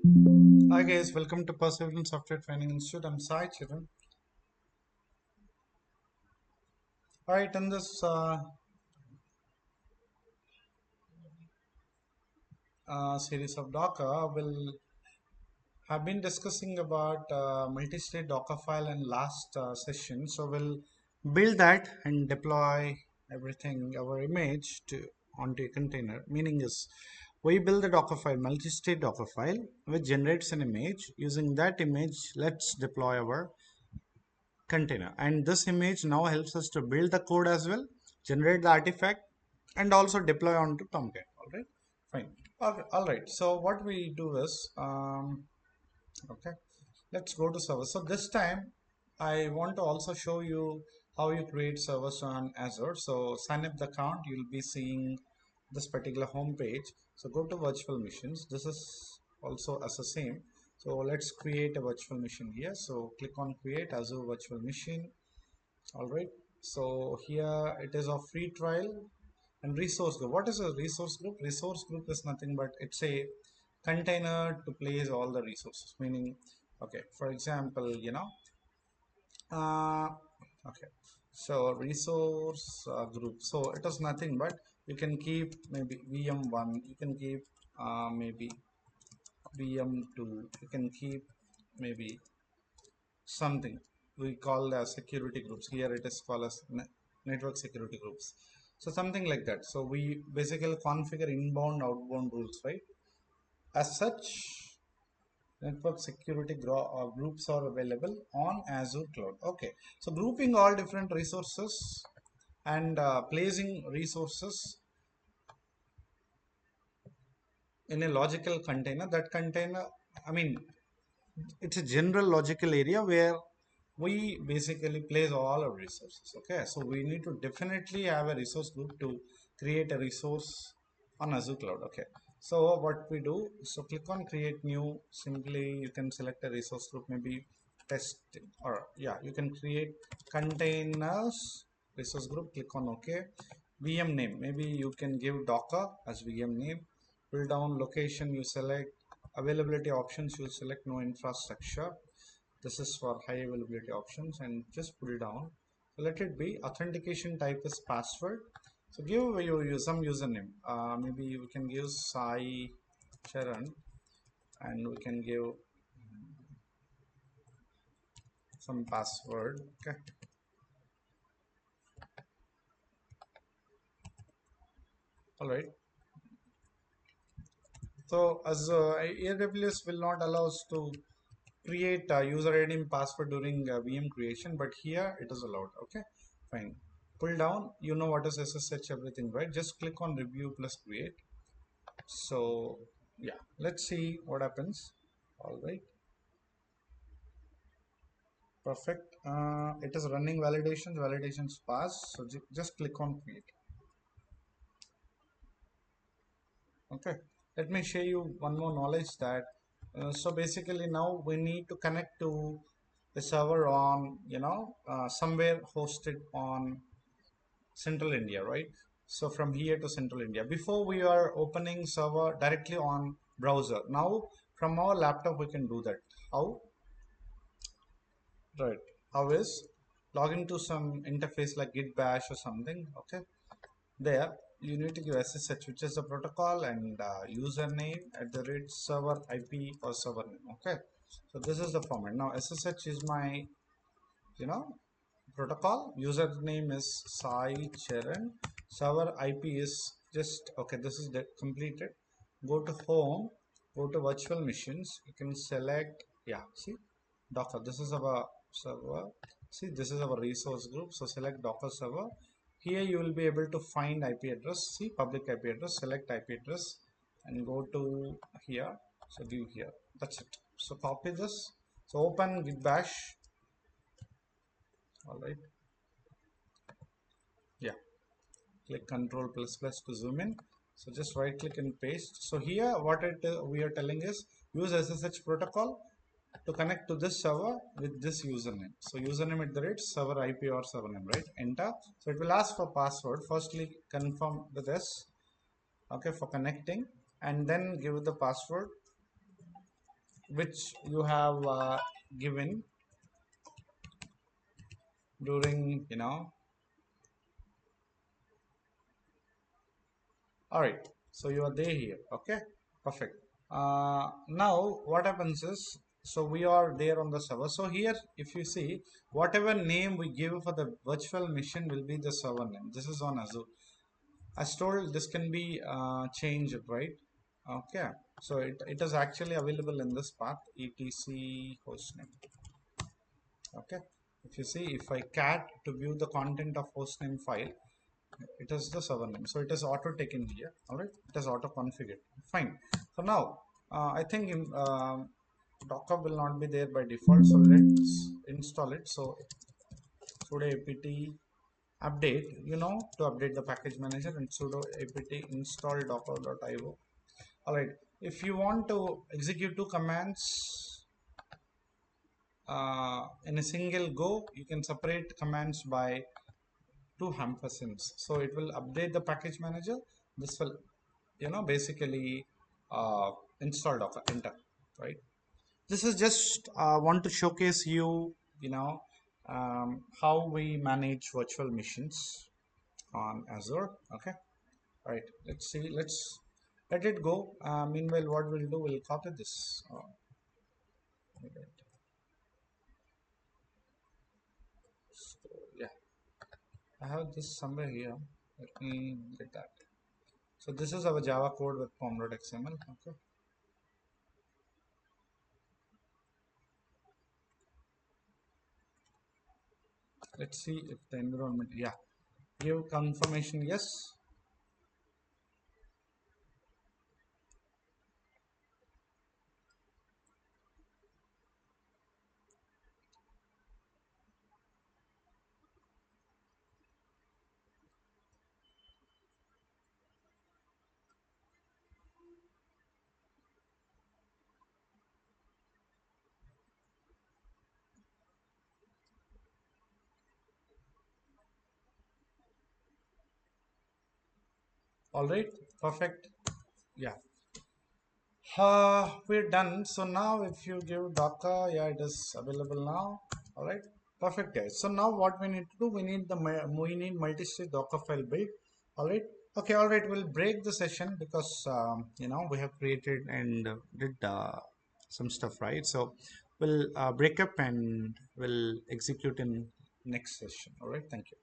Hi guys, welcome to Perseverance Software Training Institute. I'm Sai Chiran. Alright, in this series of Docker, we'll have been discussing about multi-state Docker file in last session. So we'll build that and deploy everything, our image to onto a container. Meaning is we build the Docker file, multi-state Docker file, which generates an image. Using that image, let's deploy our container, and this image now helps us to build the code as well, generate the artifact, and also deploy onto Tomcat. All right, fine. All right, so what we do is okay, let's go to server. So this time I want to also show you how you create servers on Azure. So sign up the account, you'll be seeing this particular home page. So go to virtual machines. This is also as the same. So let's create a virtual machine here. So click on create Azure virtual machine. All right, so here it is a free trial. And resource group, what is a resource group? Resource group is nothing but it's a container to place all the resources, meaning, okay, for example, uh, okay, so resource group, so it is nothing but you can keep maybe VM1, you can keep maybe VM2, you can keep maybe something we call as security groups. Here it is called as network security groups. So something like that. So we basically configure inbound, outbound rules, right? As such, network security groups are available on Azure Cloud. Okay, so grouping all different resources and placing resources in a logical container. That container, I mean, it's a general logical area where we basically place all our resources. Okay, so we need to definitely have a resource group to create a resource on Azure Cloud. Okay, so what we do, so click on create new. Simply you can select a resource group, maybe test, or yeah, you can create containers resource group. Click on OK. VM name, maybe you can give Docker as VM name. Pull down location, you select availability options, you select no infrastructure. This is for high availability options, and just pull down. So let it be authentication type is password. So give you some username. Maybe we can give Sai Charan, and we can give some password. Okay. All right. So as AWS will not allow us to create user ID and password during VM creation, but here it is allowed. Okay, fine. Pull down, you know what is SSH, everything, right? Just click on review plus create. So yeah, let's see what happens. All right, perfect. It is running validations pass. So just click on create. Okay, let me show you one more knowledge that so basically now we need to connect to the server on somewhere hosted on Central India, right? So from here to Central India, before we are opening server directly on browser. Now from our laptop we can do that. How? Right, how is login to some interface like git bash or something. Okay, there you need to give SSH, which is the protocol, and username at the rate server IP or server name. Okay, so this is the format. Now SSH is my you know protocol, username is Sai Charan, server IP is just okay. This is completed. Go to home, go to virtual machines, you can select, yeah, see, Docker, this is our server. See, this is our resource group, so select Docker server. Here you will be able to find IP address. See, public IP address, select IP address and go to here. So view here, that's it. So copy this, so open git bash. All right, yeah, click Control plus plus to zoom in. So just right click and paste. So here what we are telling is use SSH protocol to connect to this server with this username. So username at the rate server IP or server name, right? Enter. So it will ask for password. Firstly confirm with this, okay, for connecting, and then give the password. which you have given during, all right. So you are there here. Okay, perfect. Now what happens is, so we are there on the server. So here, if you see, whatever name we give for the virtual machine will be the server name. This is on Azure. As told, this can be changed, right? Okay. So it is actually available in this path, etc hostname. Okay. If you see, if I cat to view the content of hostname file, it is the server name. So it is auto taken here. All right. It is auto configured. Fine. So now I think Docker will not be there by default. So let's install it. So sudo apt update, to update the package manager, and sudo apt install docker.io. All right. If you want to execute two commands in a single go, you can separate commands by two ampersands. So it will update the package manager. This will, basically uh, install Docker. Enter, right? This is just want to showcase you, how we manage virtual machines on Azure. Okay, right. Let's see. Let's let it go. Meanwhile, what we'll do, we'll copy this. Right. So yeah, I have this somewhere here. Let me get that. So this is our Java code with pom.xml. Okay. Let's see if the environment. Yeah. Give confirmation. Yes. All right. Perfect. Yeah. We're done. So now if you give Docker, yeah, it is available now. All right. Perfect, guys. So now what we need to do, we need multi-stage Docker file build. All right. Okay. All right. We'll break the session because we have created and did some stuff, right? So we'll break up and we'll execute in next session. All right. Thank you.